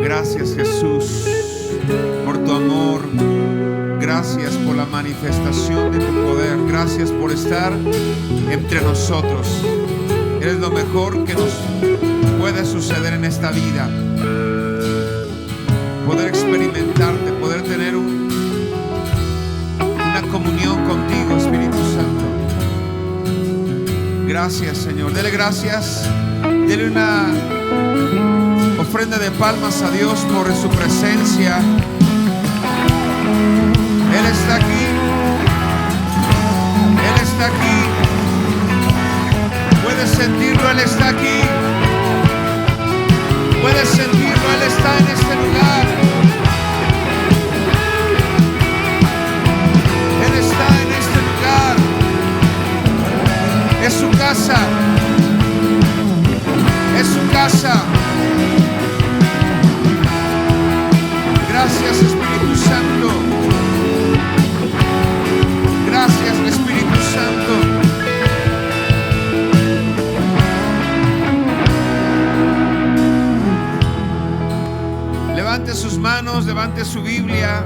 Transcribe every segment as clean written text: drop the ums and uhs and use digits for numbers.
Gracias, Jesús, por tu amor. Gracias por la manifestación de tu poder. Gracias por estar entre nosotros. Eres lo mejor que nos puede suceder en esta vida. Poder experimentarte, poder tener una comunión contigo, Espíritu Santo. Gracias, Señor. Dele gracias. Dele una ofrenda de palmas a Dios por su presencia. Él está aquí. Él está aquí. Puedes sentirlo, Él está aquí. Puedes sentirlo, Él está en este lugar. Él está en este lugar. Es su casa. Es su casa. Gracias, Espíritu Santo. Gracias, Espíritu Santo. Levante sus manos, levante su Biblia.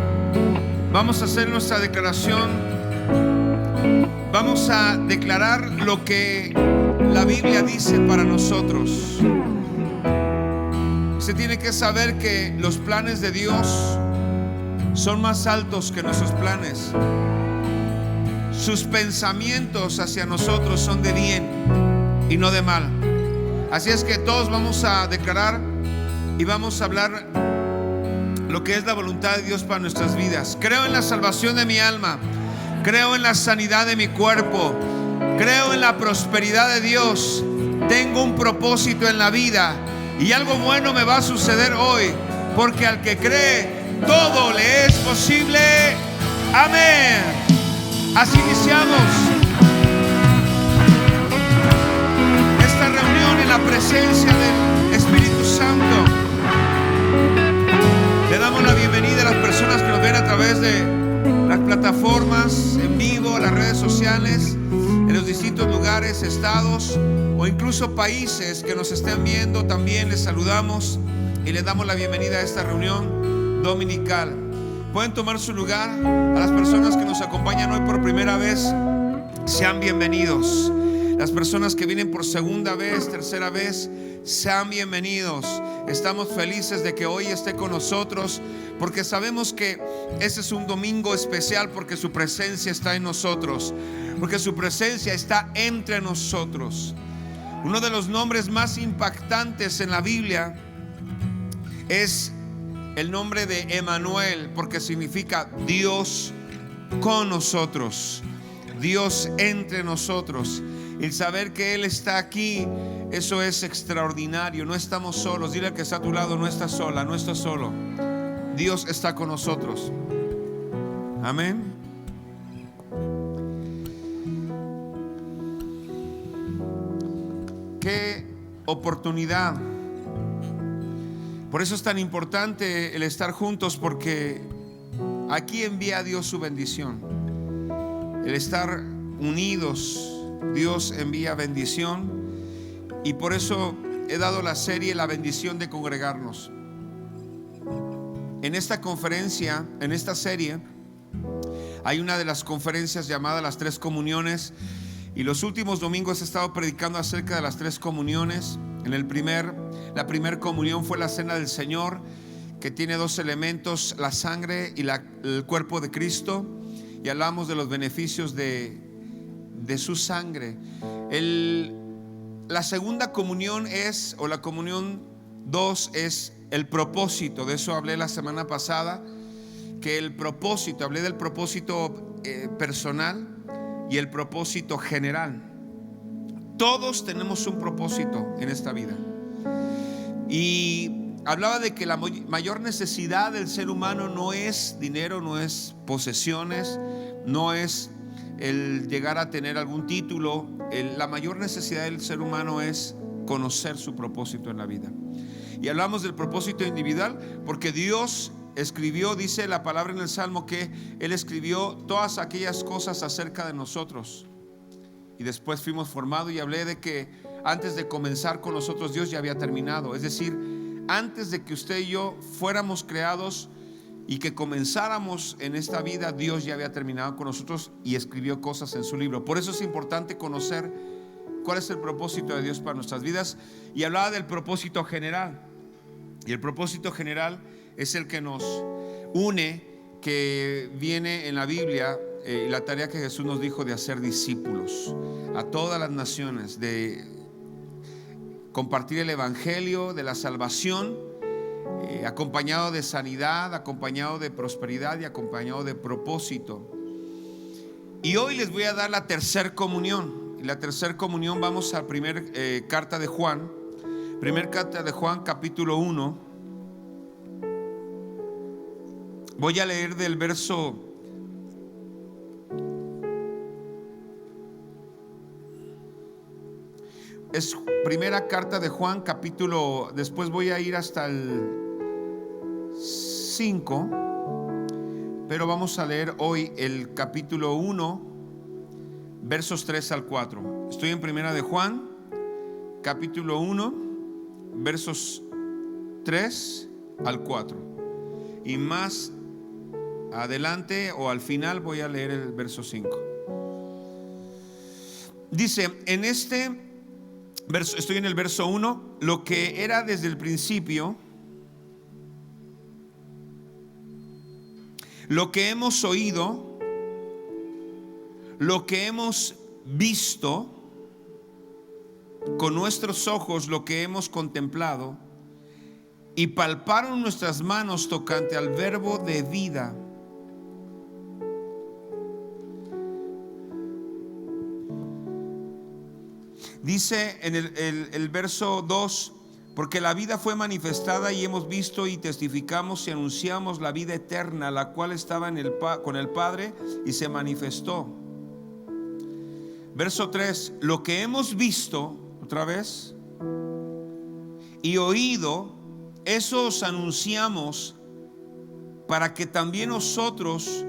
Vamos a hacer nuestra declaración. Vamos a declarar lo que la Biblia dice para nosotros. Se tiene que saber que los planes de Dios son más altos que nuestros planes. Sus pensamientos hacia nosotros son de bien y no de mal. Así es que todos vamos a declarar y vamos a hablar lo que es la voluntad de Dios para nuestras vidas. Creo en la salvación de mi alma. Creo en la sanidad de mi cuerpo. Creo en la prosperidad de Dios. Tengo un propósito en la vida y algo bueno me va a suceder hoy, porque al que cree todo le es posible. Amén. Así iniciamos esta reunión en la presencia del Espíritu Santo. Le damos la bienvenida a las personas que nos ven a través de las plataformas en vivo, las redes sociales, en los distintos lugares, estados o incluso países que nos estén viendo. También les saludamos y les damos la bienvenida a esta reunión dominical. Pueden tomar su lugar. A las personas que nos acompañan hoy por primera vez, sean bienvenidos. Las personas que vienen por segunda vez, tercera vez, sean bienvenidos. Estamos felices de que hoy esté con nosotros, porque sabemos que este es un domingo especial, porque su presencia está en nosotros, porque su presencia está entre nosotros. Uno de los nombres más impactantes en la Biblia es el nombre de Emmanuel, porque significa Dios con nosotros, Dios entre nosotros. El saber que Él está aquí, eso es extraordinario. No estamos solos. Dile al que está a tu lado: no estás sola, no estás solo. Dios está con nosotros. Amén. Qué oportunidad. Por eso es tan importante el estar juntos, porque aquí envía a Dios su bendición. El estar unidos, Dios envía bendición. Y por eso he dado la serie La bendición de congregarnos. En esta conferencia, en esta serie, hay una de las conferencias llamada Las Tres Comuniones. Y los últimos domingos he estado predicando acerca de las tres comuniones. La primera comunión fue la cena del Señor, que tiene dos elementos: la sangre y el cuerpo de Cristo. Y hablamos de los beneficios de su sangre. La segunda comunión es, o la comunión 2, es el propósito. De eso hablé la semana pasada, que el propósito, hablé del propósito personal y el propósito general. Todos tenemos un propósito en esta vida. Y hablaba de que la mayor necesidad del ser humano no es dinero, no es posesiones, no es el llegar a tener algún título. La mayor necesidad del ser humano es conocer su propósito en la vida. Y hablamos del propósito individual, porque Dios escribió, dice la palabra en el Salmo, que Él escribió todas aquellas cosas acerca de nosotros. Y después fuimos formados, y hablé de que antes de comenzar con nosotros, Dios ya había terminado. Es decir, antes de que usted y yo fuéramos creados y que comenzáramos en esta vida, Dios ya había terminado con nosotros y escribió cosas en su libro. Por eso es importante conocer cuál es el propósito de Dios para nuestras vidas. Y hablaba del propósito general. Y el propósito general es el que nos une, que viene en la Biblia, la tarea que Jesús nos dijo de hacer discípulos a todas las naciones, de compartir el evangelio de la salvación, acompañado de sanidad, acompañado de prosperidad y acompañado de propósito. Y hoy les voy a dar la tercer comunión. Y la tercer comunión, vamos a primer carta de Juan. Primer carta de Juan, capítulo 1. Voy a leer del verso es primera carta de Juan, capítulo, después voy a ir hasta el 5, pero vamos a leer hoy el capítulo 1, versos 3 al 4. Estoy en primera de Juan, capítulo 1, versos 3 al 4. Y más adelante o al final voy a leer el verso 5. Dice, en este verso, estoy en el verso 1, lo que era desde el principio, lo que hemos oído, lo que hemos visto con nuestros ojos, lo que hemos contemplado, y palparon nuestras manos tocante al verbo de vida. Dice en el verso 2, porque la vida fue manifestada y hemos visto y testificamos y anunciamos la vida eterna, la cual estaba con el Padre y se manifestó. Verso 3, lo que hemos visto, otra vez, y oído, eso os anunciamos, para que también vosotros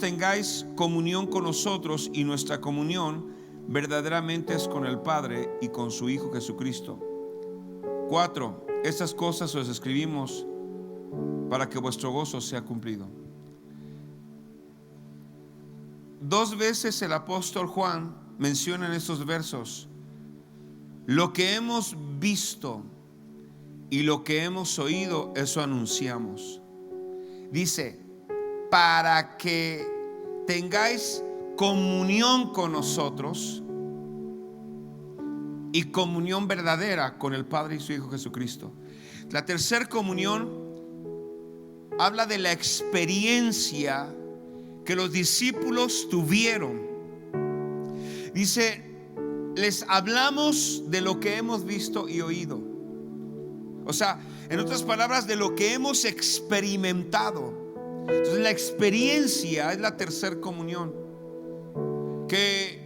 tengáis comunión con nosotros, y nuestra comunión verdaderamente es con el Padre y con su Hijo Jesucristo. 4, estas cosas os escribimos para que vuestro gozo sea cumplido. 2 veces el apóstol Juan menciona en estos versos lo que hemos visto y lo que hemos oído, eso anunciamos. Dice, para que tengáis comunión con nosotros y comunión verdadera con el Padre y su Hijo Jesucristo. La tercera comunión habla de la experiencia que los discípulos tuvieron. Dice, les hablamos de lo que hemos visto y oído. O sea, en otras palabras, de lo que hemos experimentado. Entonces la experiencia es la tercera comunión, que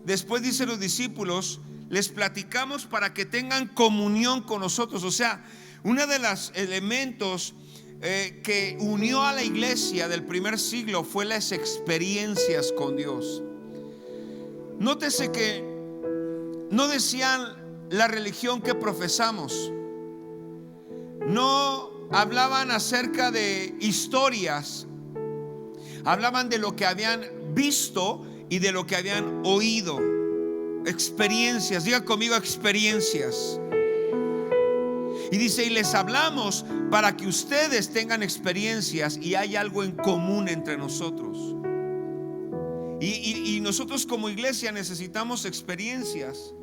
después dicen los discípulos, les platicamos para que tengan comunión con nosotros. O sea, uno de los elementos que unió a la iglesia del primer siglo fue las experiencias con Dios. Nótese que no decían la religión que profesamos, no hablaban acerca de historias, hablaban de lo que habían visto y de lo que habían oído. Experiencias, diga conmigo, experiencias. Y dice, y les hablamos para que ustedes tengan experiencias y hay algo en común entre nosotros. Y nosotros como iglesia necesitamos experiencias.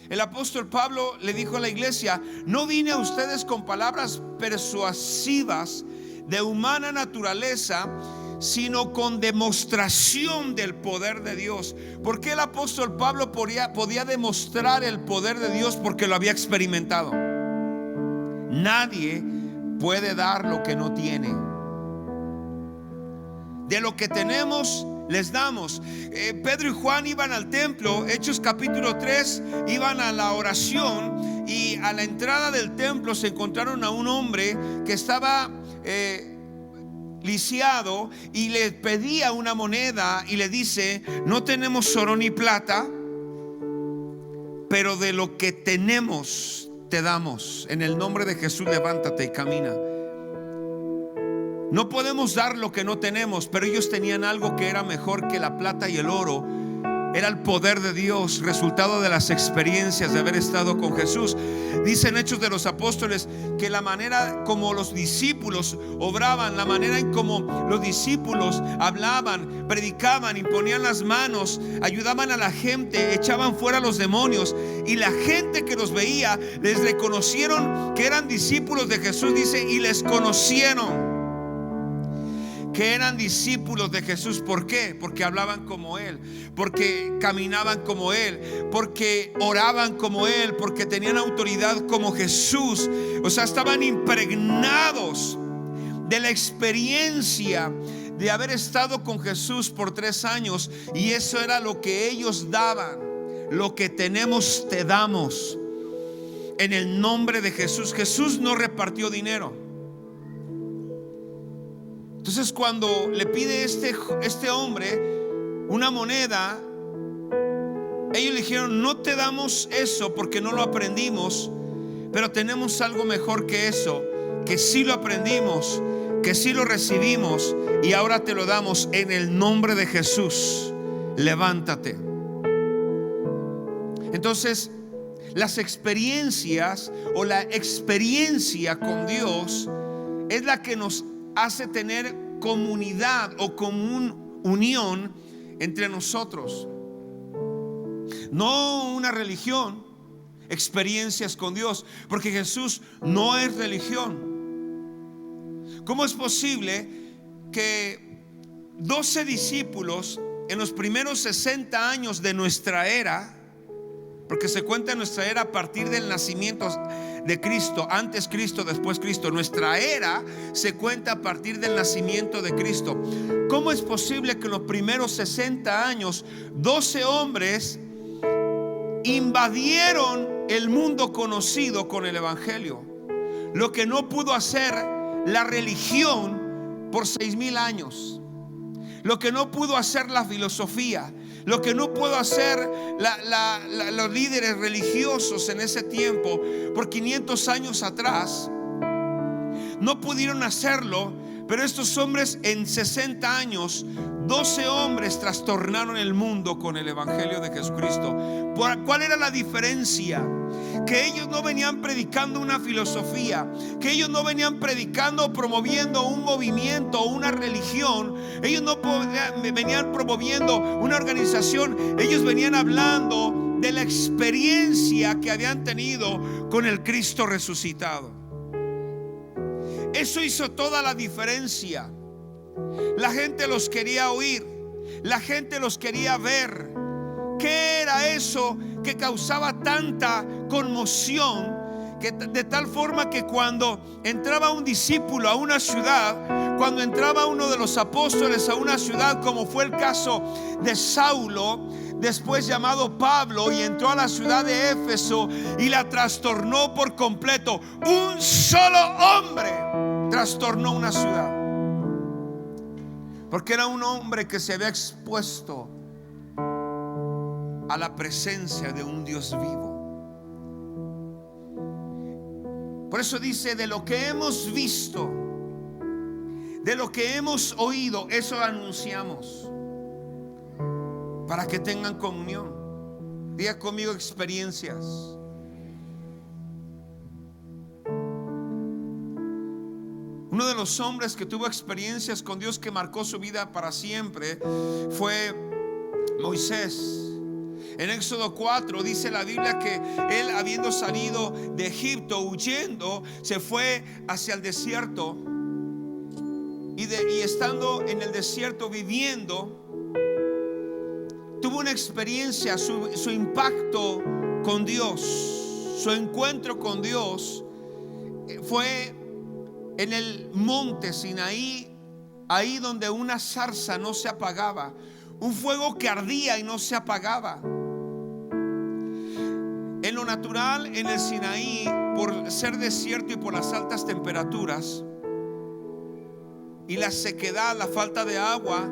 El apóstol Pablo le dijo a la iglesia, no vine a ustedes con palabras persuasivas de humana naturaleza, sino con demostración del poder de Dios. ¿Por qué el apóstol Pablo podía demostrar el poder de Dios? Porque lo había experimentado. Nadie puede dar lo que no tiene. De lo que tenemos les damos. Pedro y Juan iban al templo, Hechos capítulo 3, iban a la oración, y a la entrada del templo se encontraron a un hombre que estaba lisiado, y le pedía una moneda y le dice, no tenemos oro ni plata, pero de lo que tenemos te damos. En el nombre de Jesús, levántate y camina. No podemos dar lo que no tenemos, pero ellos tenían algo que era mejor que la plata y el oro. Era el poder de Dios, resultado de las experiencias de haber estado con Jesús. Dice en Hechos de los Apóstoles que la manera como los discípulos obraban, la manera en como los discípulos hablaban, predicaban, imponían las manos, ayudaban a la gente, echaban fuera a los demonios, y la gente que los veía les reconocieron que eran discípulos de Jesús. Dice, y les conocieron que eran discípulos de Jesús. ¿Por qué? Porque hablaban como Él, porque caminaban como Él, porque oraban como Él, porque tenían autoridad como Jesús. O sea, estaban impregnados de la experiencia de haber estado con Jesús por 3 años, y eso era lo que ellos daban. Lo que tenemos te damos, en el nombre de Jesús. Jesús no repartió dinero. Entonces, cuando le pide este hombre una moneda, ellos le dijeron: no te damos eso porque no lo aprendimos, pero tenemos algo mejor que eso, que sí lo aprendimos, que sí lo recibimos, y ahora te lo damos en el nombre de Jesús. Levántate. Entonces, las experiencias o la experiencia con Dios es la que nos hace tener comunidad o común unión entre nosotros. No una religión, experiencias con Dios, porque Jesús no es religión. ¿Cómo es posible que 12 discípulos en los primeros 60 años de nuestra era, porque se cuenta nuestra era a partir del nacimiento de Cristo, antes Cristo, después Cristo, nuestra era se cuenta a partir del nacimiento de Cristo? ¿Cómo es posible que en los primeros 60 años 12 hombres invadieron el mundo conocido con el evangelio? Lo que no pudo hacer la religión por 6,000 años, lo que no pudo hacer la filosofía, lo que no pudo hacer los líderes religiosos en ese tiempo por 500 años atrás, no pudieron hacerlo. Pero estos hombres en 60 años, 12 hombres trastornaron el mundo con el evangelio de Jesucristo. ¿Cuál era la diferencia? Que ellos no venían predicando una filosofía, que ellos no venían predicando o promoviendo un movimiento o una religión, ellos no venían promoviendo una organización, ellos venían hablando de la experiencia que habían tenido con el Cristo resucitado. Eso hizo toda la diferencia. La gente los quería oír, la gente los quería ver. ¿Qué era eso que causaba tanta conmoción? Que de tal forma que cuando entraba un discípulo a una ciudad, cuando entraba uno de los apóstoles a una ciudad, como fue el caso de Saulo, después llamado Pablo, y entró a la ciudad de Éfeso y la trastornó por completo. Un solo hombre trastornó una ciudad, porque era un hombre que se había expuesto a la presencia de un Dios vivo. Por eso dice: de lo que hemos visto, de lo que hemos oído, eso anunciamos, para que tengan comunión. Diga conmigo: experiencias. Uno de los hombres que tuvo experiencias con Dios que marcó su vida para siempre fue Moisés. En Éxodo 4 dice la Biblia que él, habiendo salido de Egipto huyendo, se fue hacia el desierto, y estando en el desierto viviendo, tuvo una experiencia. Su impacto con Dios, su encuentro con Dios fue en el monte Sinaí, ahí donde una zarza no se apagaba, un fuego que ardía y no se apagaba. En lo natural, en el Sinaí, por ser desierto y por las altas temperaturas y la sequedad, la falta de agua,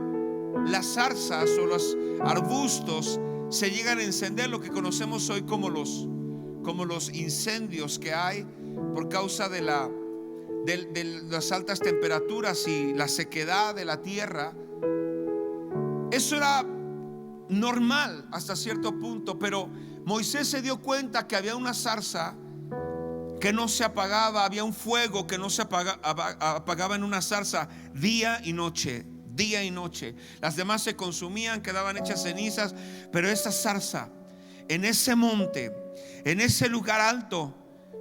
las zarzas o los arbustos se llegan a encender, lo que conocemos hoy como como los incendios que hay por causa de las altas temperaturas y la sequedad de la tierra. Eso era normal hasta cierto punto, pero Moisés se dio cuenta que había una zarza que no se apagaba, había un fuego que no se apagaba en una zarza día y noche, día y noche. Las demás se consumían, quedaban hechas cenizas, pero esa zarza en ese monte, en ese lugar alto,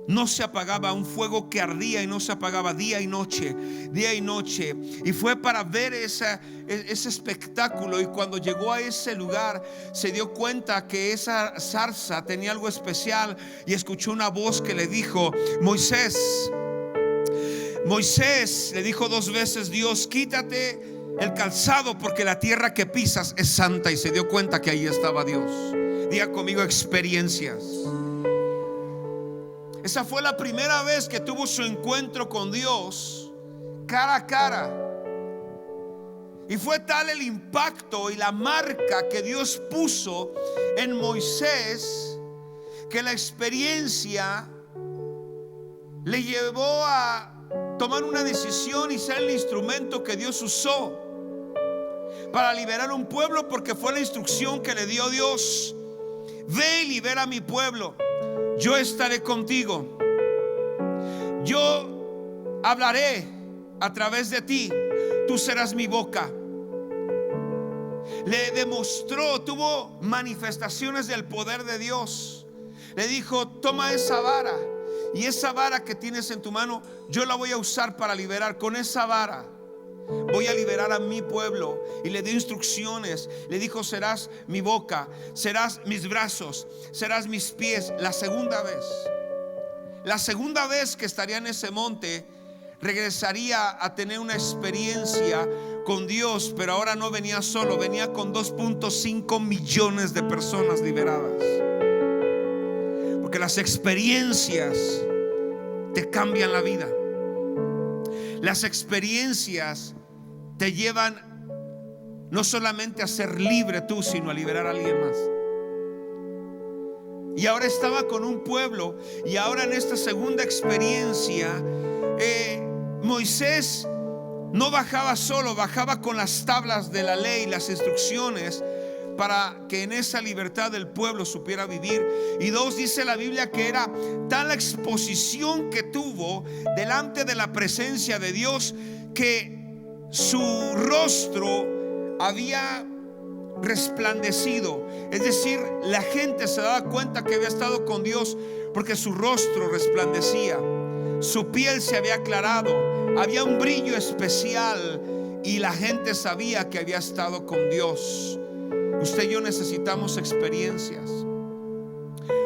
no se apagaba, un fuego que ardía y no se apagaba día y noche, día y noche. Y fue para ver ese espectáculo, y cuando llegó a ese lugar se dio cuenta que esa zarza tenía algo especial, y escuchó una voz que le dijo: Moisés, Moisés, le dijo 2 veces Dios: quítate el calzado porque la tierra que pisas es santa. Y se dio cuenta que ahí estaba Dios. Diga conmigo: experiencias. Esa fue la primera vez que tuvo su encuentro con Dios cara a cara. Y fue tal el impacto y la marca que Dios puso en Moisés, que la experiencia le llevó a tomar una decisión y ser el instrumento que Dios usó para liberar un pueblo, porque fue la instrucción que le dio Dios: ve y libera a mi pueblo. Yo estaré contigo. Yo hablaré a través de ti. Tú serás mi boca. Le demostró, tuvo manifestaciones del poder de Dios. Le dijo: toma esa vara, y esa vara que tienes en tu mano, yo la voy a usar para liberar. Con esa vara voy a liberar a mi pueblo. Y le dio instrucciones. Le dijo: serás mi boca, serás mis brazos, serás mis pies. La segunda vez que estaría en ese monte, regresaría a tener una experiencia con Dios, pero ahora no venía solo, venía con 2.5 millones de personas liberadas. Porque las experiencias te cambian la vida. Las experiencias te llevan no solamente a ser libre tú, sino a liberar a alguien más. Y ahora estaba con un pueblo, y ahora en esta segunda experiencia, Moisés no bajaba solo, bajaba con las tablas de la ley, las instrucciones, para que en esa libertad del pueblo supiera vivir. Y 2, dice la Biblia que era tal la exposición que tuvo delante de la presencia de Dios, que su rostro había resplandecido. Es decir, la gente se daba cuenta que había estado con Dios porque su rostro resplandecía, su piel se había aclarado, había un brillo especial, y la gente sabía que había estado con Dios. Usted y yo necesitamos experiencias,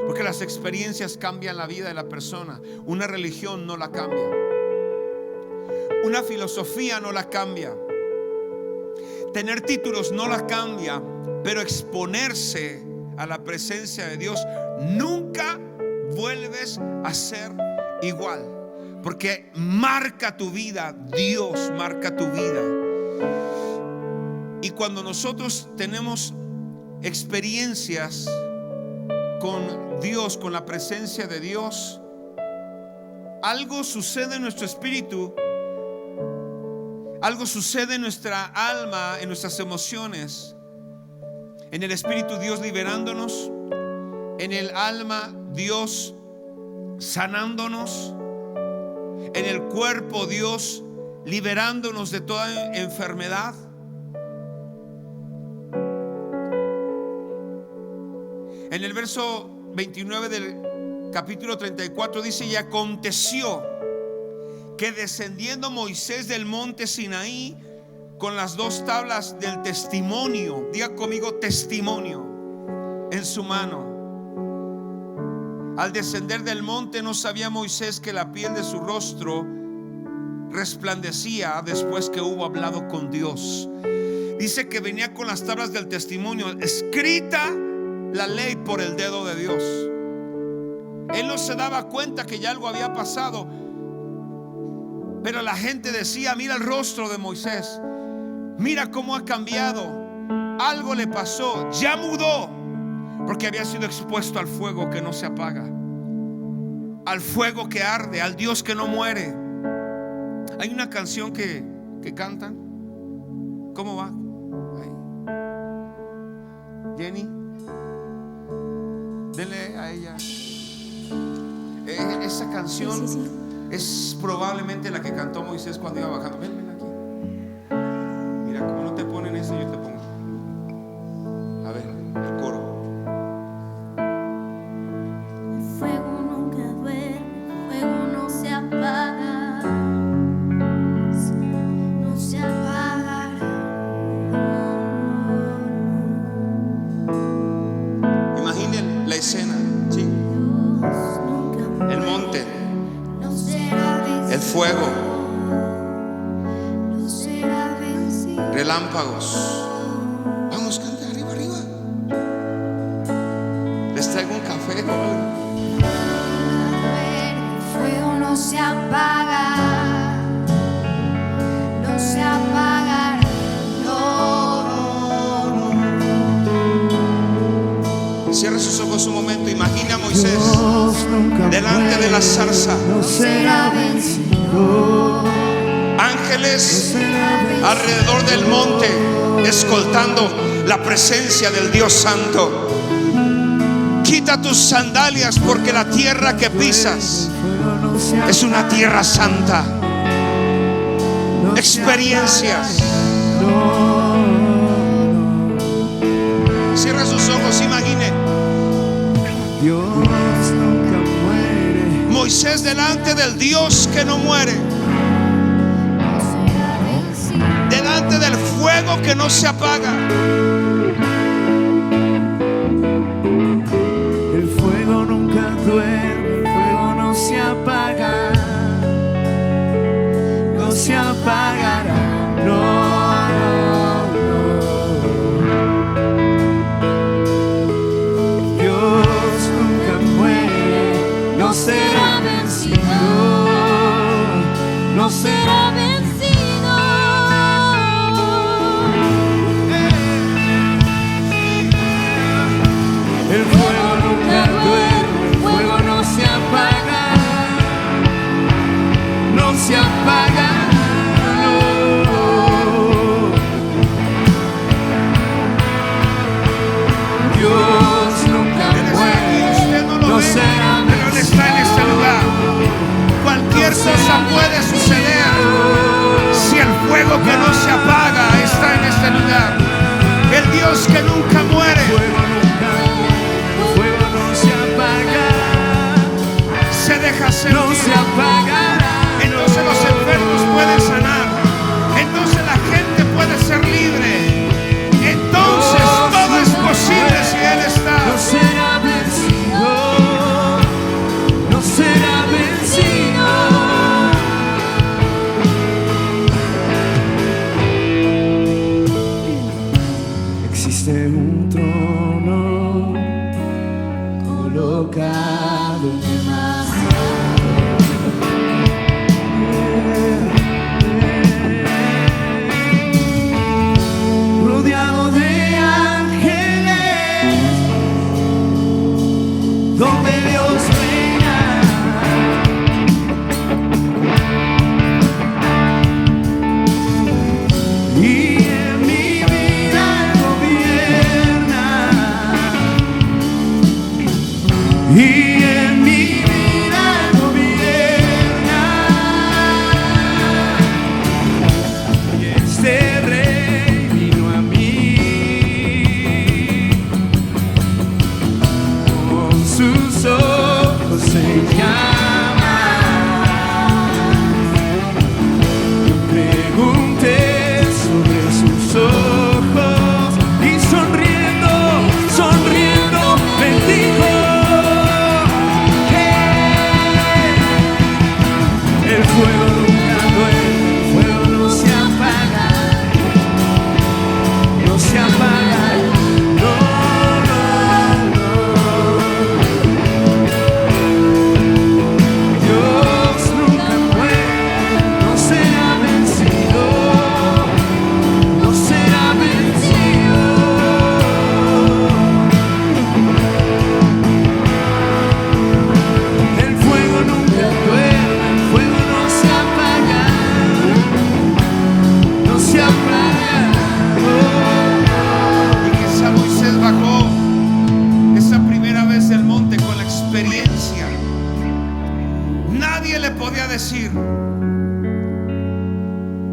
porque las experiencias cambian la vida de la persona. Una religión no la cambia, una filosofía no la cambia, tener títulos no la cambia, pero exponerse a la presencia de Dios, nunca vuelves a ser igual, porque marca tu vida. Dios marca tu vida. Y cuando nosotros tenemos experiencias con Dios, con la presencia de Dios, algo sucede en nuestro espíritu, algo sucede en nuestra alma, en nuestras emociones. En el espíritu, Dios liberándonos; en el alma, Dios sanándonos; en el cuerpo, Dios liberándonos de toda enfermedad. En el verso 29 del capítulo 34 dice: y aconteció que descendiendo Moisés del monte Sinaí con las 2 tablas del testimonio, diga conmigo: testimonio, en su mano. Al descender del monte, no sabía Moisés que la piel de su rostro resplandecía después que hubo hablado con Dios. Dice que venía con las tablas del testimonio, escrita la ley por el dedo de Dios. Él no se daba cuenta que ya algo había pasado, pero la gente decía: mira el rostro de Moisés, mira cómo ha cambiado, algo le pasó, ya mudó, porque había sido expuesto al fuego que no se apaga. al fuego que arde, al Dios que no muere. Hay una canción que cantan. ¿Cómo va? Ahí. Jenny, denle a ella. Esa canción es probablemente la que cantó Moisés cuando iba bajando. Ven aquí. Mira, como no te ponen eso, yo te pongo. A ver, el coro. El fuego nunca duerme, el fuego no se apaga, no se apagará. Imaginen la escena, ¿sí? El monte, el fuego, relámpagos. Vamos, canta, arriba, arriba. Les traigo un café. El fuego no se apaga, no se apagará. Cierre sus ojos un momento. Imagina a Moisés delante de la zarza. No será vencido. Ángeles alrededor del monte, escoltando la presencia del Dios Santo. Quita tus sandalias, porque la tierra que pisas es una tierra santa. Experiencias. Cierra sus ojos, imagine. Dios nunca muere. Moisés delante del Dios que no muere, delante del fuego que no se apaga. El fuego nunca duerme, el fuego no se apaga, no se apagará. No. No será vencido, no será vencido. El fuego nunca duerme, el fuego no se apaga, no se apaga. No. Dios nunca muere, no será. Está en este lugar. Cualquier cosa puede suceder.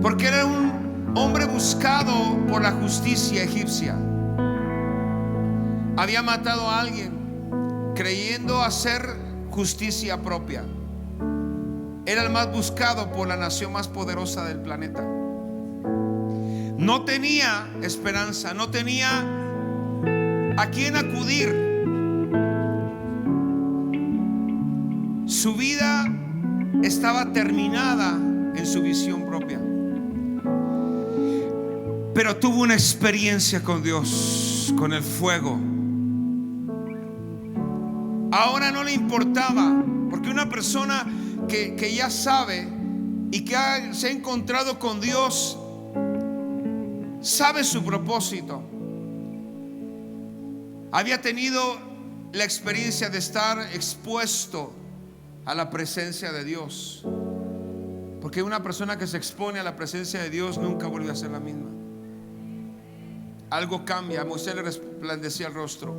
porque era un hombre buscado por la justicia egipcia. Había matado a alguien creyendo hacer justicia propia. Era el más buscado por la nación más poderosa del planeta. No tenía esperanza, no tenía a quién acudir. Su vida estaba terminada en su visión propia. Pero tuvo una experiencia con Dios, con el fuego. Ahora no le importaba, porque una persona que ya sabe y que se ha encontrado con Dios, sabe su propósito. Había tenido la experiencia de estar expuesto a la presencia de Dios, porque una persona que se expone a la presencia de Dios nunca vuelve a ser la misma. Algo cambia. A Moisés le resplandecía el rostro,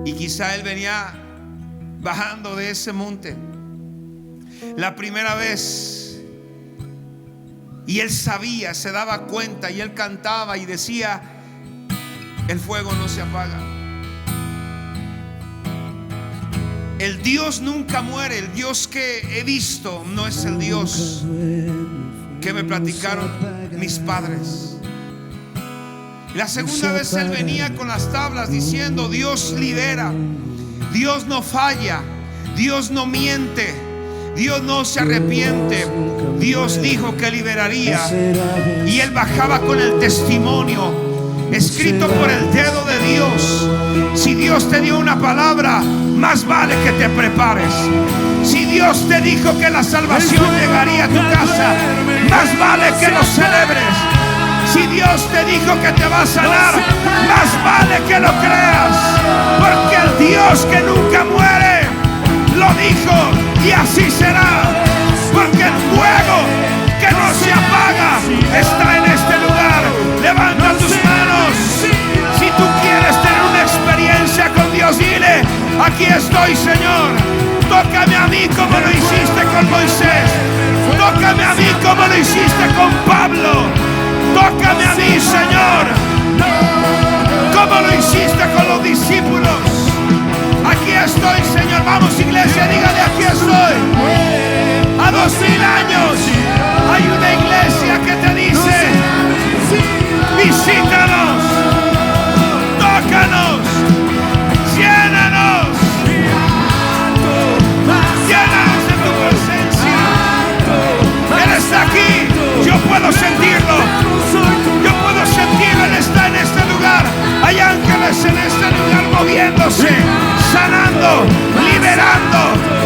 y quizá él venía bajando de ese monte la primera vez, y él sabía, se daba cuenta, y él cantaba y decía: el fuego no se apaga. El Dios nunca muere. El Dios que he visto no es el Dios que me platicaron mis padres. La segunda vez él venía con las tablas diciendo: Dios libera, Dios no falla, Dios no miente, Dios no se arrepiente. Dios dijo que liberaría, y él bajaba con el testimonio escrito por el dedo de Dios. Si Dios te dio una palabra, más vale que te prepares. Si Dios te dijo que la salvación llegaría a tu casa, más vale que lo celebres. Si Dios te dijo que te va a sanar, más vale que lo creas, porque el Dios que nunca muere lo dijo, y así será. Porque el fuego que no se apaga está en este lugar. Levanta tus manos. Si tú quieres tener una experiencia con Dios, dile: aquí estoy, Señor. Tócame a mí como lo hiciste con Moisés. Tócame a mí como lo hiciste con Pablo. Tócame a mí, Señor, como lo hiciste con los discípulos. Aquí estoy, Señor. Vamos, iglesia, dígale: aquí estoy. A 2000 años hay una iglesia que te dice: visítanos, tócanos, llénanos, llénanos de tu presencia. Él está aquí, yo puedo sentirlo, yo puedo sentirlo. Él está en este lugar. Hay ángeles en este lugar moviéndose, sanando, liberando,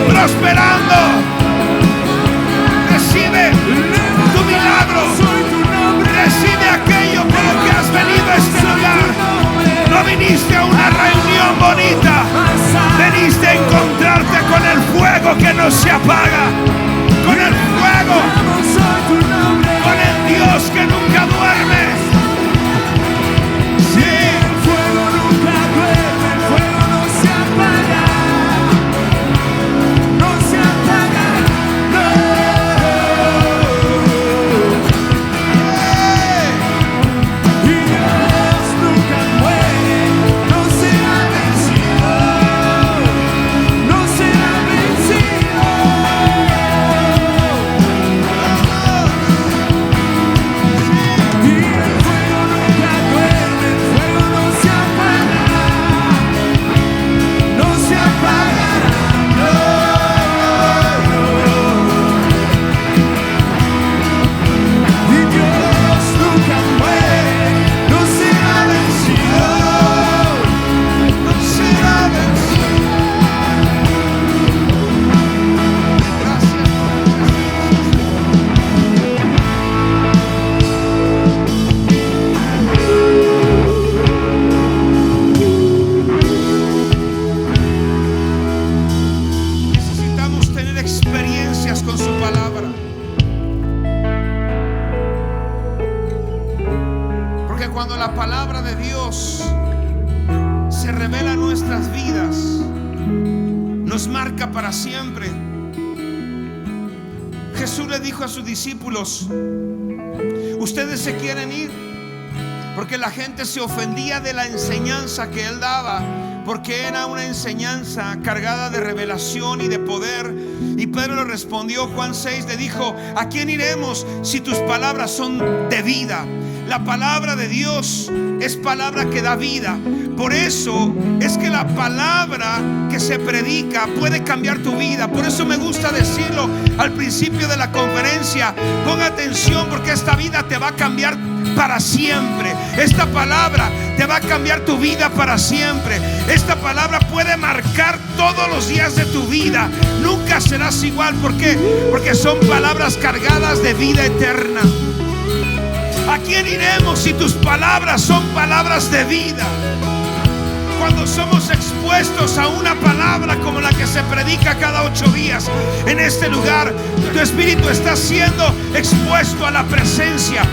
prosperando. Recibe tu milagro, recibe aquello por lo que has venido a este lugar. No viniste a una reunión bonita, veniste a encontrarte con el fuego que no se apaga, con el fuego, con el Dios que nunca duerme. Sí, el fuego nunca duerme, el fuego no se apaga, no se apaga, no. Y Dios nunca muere, no será vencido, no será vencido. Y el fuego nunca duerme, el fuego no se apaga, no se apagará, no. Y Dios nunca muere, no será vencido, no será vencido. Gracias. Necesitamos tener experiencias con su palabra, porque cuando la palabra de Dios se revela en nuestras vidas, nos marca para siempre. Jesús le dijo a sus discípulos: ustedes se quieren ir, porque la gente se ofendía de la enseñanza que él daba, porque era una enseñanza cargada de revelación y de poder. Y Pedro le respondió, Juan 6, le dijo: ¿a quién iremos si tus palabras son de vida? La palabra de Dios es palabra que da vida. Por eso es que la palabra que se predica puede cambiar tu vida. Por eso me gusta decirlo al principio de la conferencia: ponga atención, porque esta vida te va a cambiar para siempre. Esta palabra te va a cambiar tu vida para siempre. Esta palabra puede marcar todos los días de tu vida. Nunca serás igual. ¿Por qué? Porque son palabras cargadas de vida eterna. ¿A quién iremos si tus palabras son palabras de vida? Cuando somos expuestos a una palabra como la que se predica cada 8 días en este lugar, tu espíritu está siendo expuesto a la presencia.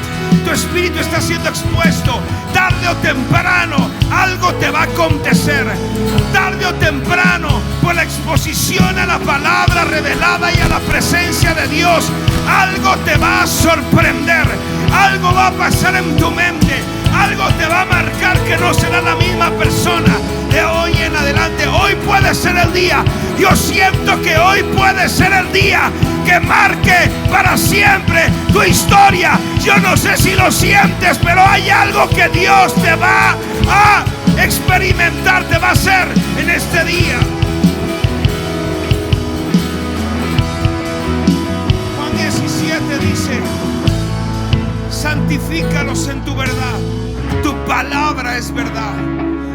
Tu espíritu está siendo expuesto. Tarde o temprano algo te va a acontecer. Tarde o temprano, por la exposición a la palabra revelada y a la presencia de Dios, algo te va a sorprender. Algo va a pasar en tu mente. Algo te va a marcar que no será la misma persona de hoy en adelante. Hoy puede ser el día. Yo siento que hoy puede ser el día que marque para siempre tu historia. Yo no sé si lo sientes, pero hay algo que Dios te va a experimentar, te va a hacer en este día. Juan 17 dice: santifícalos en tu verdad. Tu palabra es verdad.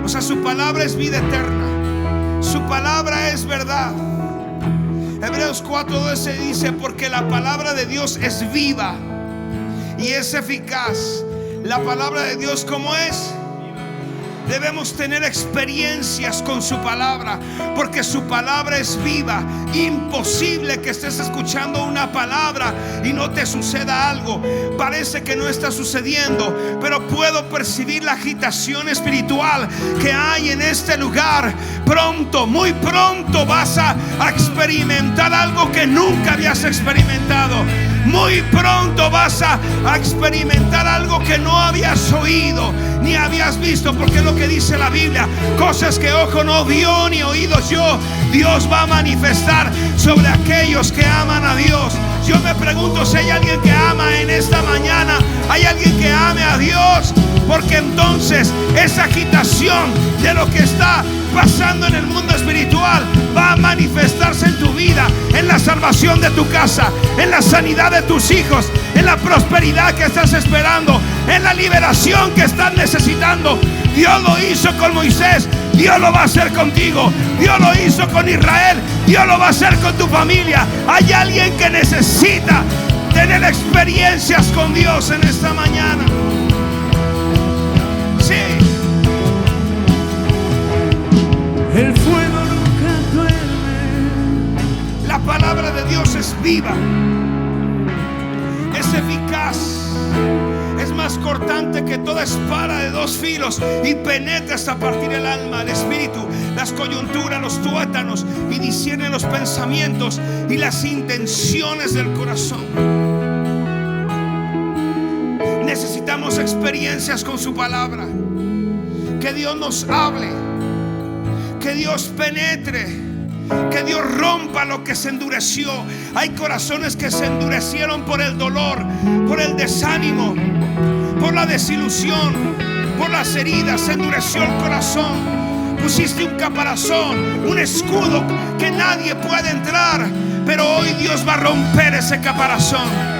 O sea, su palabra es vida eterna. Su palabra es verdad. Hebreos 4:12 dice: porque la palabra de Dios es viva y es eficaz. La palabra de Dios, ¿cómo es? Debemos tener experiencias con su palabra, porque su palabra es viva. Imposible que estés escuchando una palabra y no te suceda algo. Parece que no está sucediendo, pero puedo percibir la agitación espiritual que hay en este lugar. Pronto, muy pronto vas a experimentar algo que nunca habías experimentado. Muy pronto vas a experimentar algo que no habías oído ni habías visto, porque es lo que dice la Biblia: cosas que ojo no vio ni oído yo, Dios va a manifestar sobre aquellos que aman a Dios. Yo me pregunto si hay alguien que ama en esta mañana. ¿Hay alguien que ame a Dios? Porque entonces esa agitación de lo que está pasando en el mundo espiritual va a manifestarse en tu vida, en la salvación de tu casa, en la sanidad de tus hijos, en la prosperidad que estás esperando, en la liberación que estás necesitando. Dios lo hizo con Moisés, Dios lo va a hacer contigo. Dios lo hizo con Israel, Dios lo va a hacer con tu familia. Hay alguien que necesita tener experiencias con Dios en esta mañana. Sí. El fuego nunca duerme. La palabra de Dios es viva, es eficaz, es más cortante que toda espada de 2 filos y penetra hasta partir el alma, el espíritu, las coyunturas, los tuétanos, y discierne los pensamientos y las intenciones del corazón. Necesitamos experiencias con su palabra. Que Dios nos hable, que Dios penetre, que Dios rompa lo que se endureció. Hay corazones que se endurecieron por el dolor, por el desánimo, por la desilusión, por las heridas. Se endureció el corazón. Pusiste un caparazón, un escudo que nadie puede entrar, pero hoy Dios va a romper ese caparazón.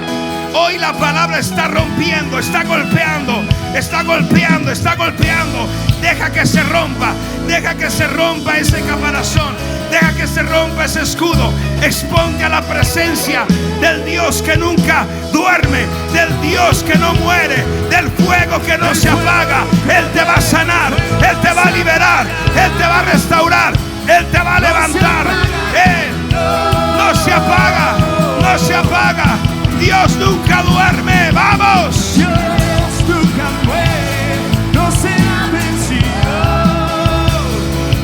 Hoy la palabra está rompiendo, está golpeando, está golpeando, está golpeando. Deja que se rompa, deja que se rompa ese caparazón, deja que se rompa ese escudo. Exponte a la presencia del Dios que nunca duerme, del Dios que no muere, del fuego que no se apaga. Él te va a sanar, Él te va a liberar, Él te va a restaurar, Él te va a levantar. Él no se apaga, no se apaga. Dios nunca duerme. ¡Vamos! Dios nunca muere, no será vencido,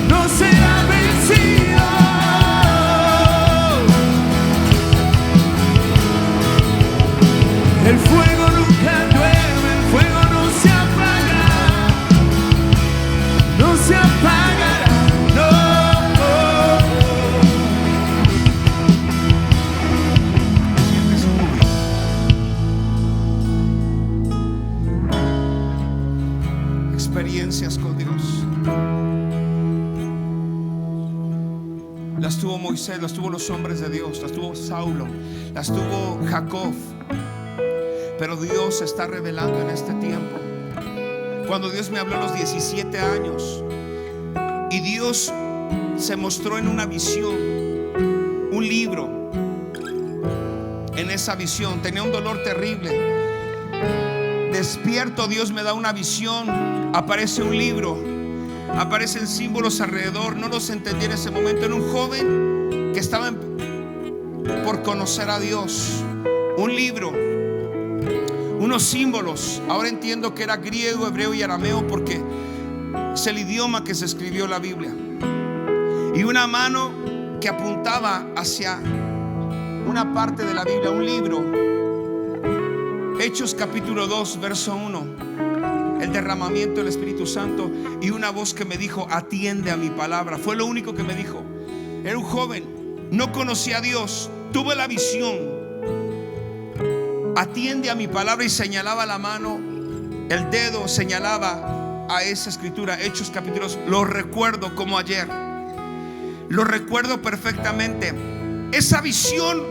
no será vencido. El fuego nunca duerme, el fuego no se apaga, no se apagará, no. Experiencias con Dios. Las tuvo Moisés, las tuvo los hombres de Dios, las tuvo Saulo, las tuvo Jacob. Pero Dios se está revelando en este tiempo. Cuando Dios me habló a los 17 años y Dios se mostró en una visión, un libro. En esa visión tenía un dolor terrible. Despierto, Dios me da una visión, aparece un libro, aparecen símbolos alrededor. No los entendí en ese momento. Era un joven que estaba por conocer a Dios. Un libro, unos símbolos. Ahora entiendo que era griego, hebreo y arameo, porque es el idioma que se escribió la Biblia. Y una mano que apuntaba hacia una parte de la Biblia, un libro. Hechos capítulo 2 verso 1. El derramamiento del Espíritu Santo. Y una voz que me dijo: atiende a mi palabra. Fue lo único que me dijo. Era un joven, no conocía a Dios, tuve la visión. Atiende a mi palabra. Y señalaba la mano, el dedo señalaba a esa escritura. Hechos capítulo 2. Lo recuerdo como ayer. Lo recuerdo perfectamente. Esa visión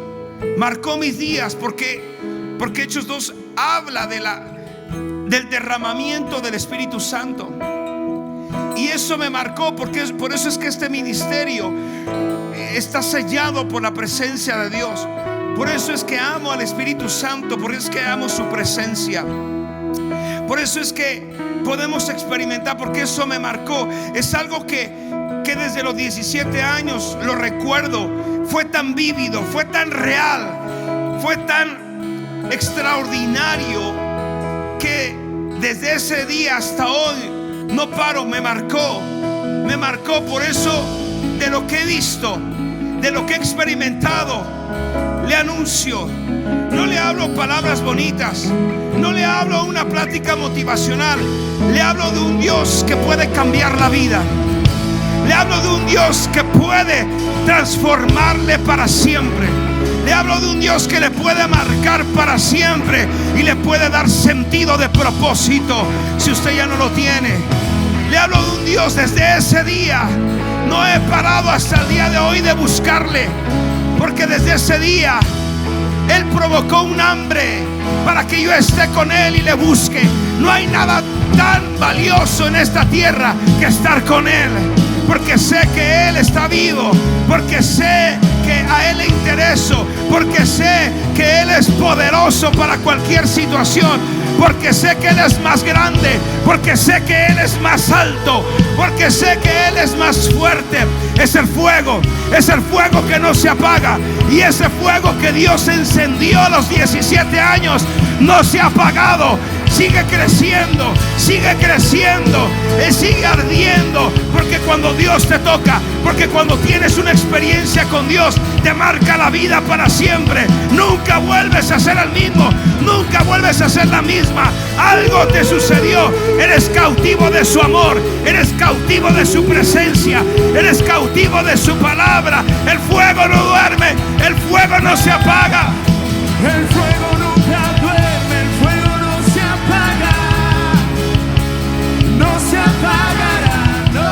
marcó mis días, porque Hechos 2 habla del derramamiento del Espíritu Santo. Y eso me marcó, porque por eso es que este ministerio está sellado por la presencia de Dios. Por eso es que amo al Espíritu Santo. Por eso es que amo su presencia. Por eso es que podemos experimentar, porque eso me marcó. Es algo que desde los 17 años lo recuerdo. Fue tan vívido, fue tan real, fue tan extraordinario, que desde ese día hasta hoy no paro. Me marcó. Por eso, de lo que he visto, de lo que he experimentado, le anuncio. No le hablo palabras bonitas, no le hablo una plática motivacional. Le hablo de un Dios que puede cambiar la vida. Le hablo de un Dios que puede transformarle para siempre. Le hablo de un Dios que le puede marcar para siempre y le puede dar sentido de propósito si usted ya no lo tiene. Le hablo de un Dios desde ese día. No he parado hasta el día de hoy de buscarle, porque desde ese día Él provocó un hambre para que yo esté con Él y le busque. No hay nada tan valioso en esta tierra que estar con Él, porque sé que Él está vivo, porque sé que a Él le intereso, porque sé que Él es poderoso para cualquier situación, porque sé que Él es más grande, porque sé que Él es más alto, porque sé que Él es más fuerte. Es el fuego que no se apaga. Y ese fuego que Dios encendió a los 17 años no se ha apagado. Sigue creciendo, sigue ardiendo, porque cuando Dios te toca, porque cuando tienes una experiencia con Dios, te marca la vida para siempre. Nunca vuelves a ser el mismo, nunca vuelves a ser la misma. Algo te sucedió. Eres cautivo de su amor, eres cautivo de su presencia, eres cautivo de su palabra. El fuego no duerme, el fuego no se apaga. El fuego nunca duerme, el fuego no se apaga, no se apagará, no.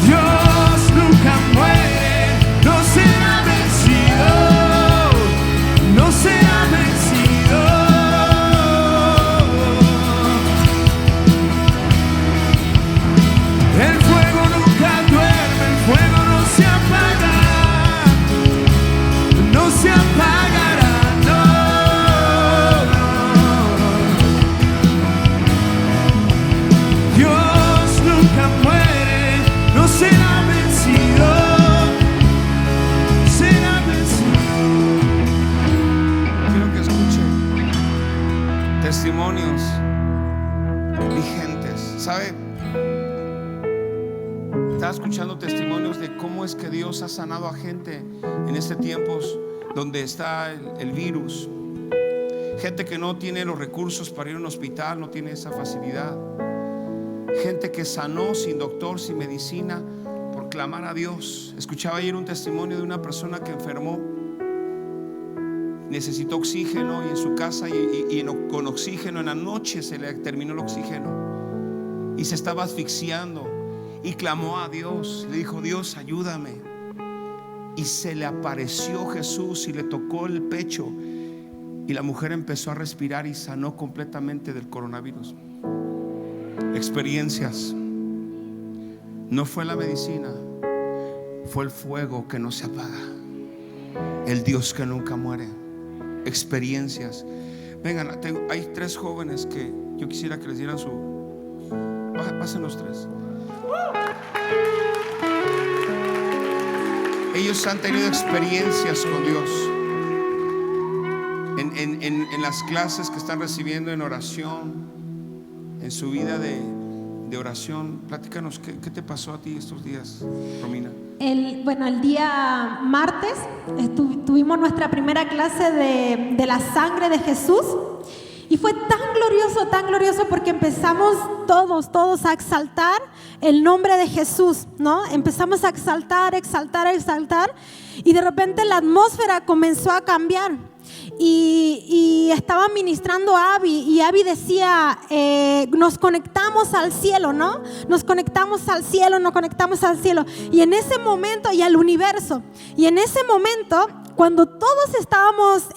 Dios nunca muere, no será vencido, no será vencido. El fuego nunca duerme, el fuego no se apaga, no se apagará, no. Dios nunca muere, no será vencido, será vencido. Quiero que escuchen testimonios vigentes. ¿Sabe? Estaba escuchando testimonios de cómo es que Dios ha sanado a gente en este tiempo donde está el virus. Gente que no tiene los recursos para ir a un hospital, no tiene esa facilidad. Gente que sanó sin doctor, sin medicina, por clamar a Dios. Escuchaba ayer un testimonio de una persona que enfermó, necesitó oxígeno, y en su casa con oxígeno en la noche se le terminó el oxígeno y se estaba asfixiando, y clamó a Dios, le dijo: Dios, ayúdame. Y se le apareció Jesús y le tocó el pecho, y la mujer empezó a respirar y sanó completamente del coronavirus. Experiencias. No fue la medicina, fue el fuego que no se apaga, el Dios que nunca muere. Experiencias. Vengan, hay 3 jóvenes que yo quisiera que les dieran su... Pasen los 3. Ellos han tenido experiencias con Dios en las clases que están recibiendo en oración, en su vida de oración. Platícanos, ¿qué te pasó a ti estos días, Romina? El día martes tuvimos nuestra primera clase de la sangre de Jesús, y fue tan glorioso porque empezamos todos a exaltar el nombre de Jesús, ¿no? Empezamos a exaltar, y de repente la atmósfera comenzó a cambiar. Y estaba ministrando a Abby, y Abby decía, nos conectamos al cielo, ¿no? Nos conectamos al cielo, y en ese momento, y al universo, y en ese momento, cuando todos estábamos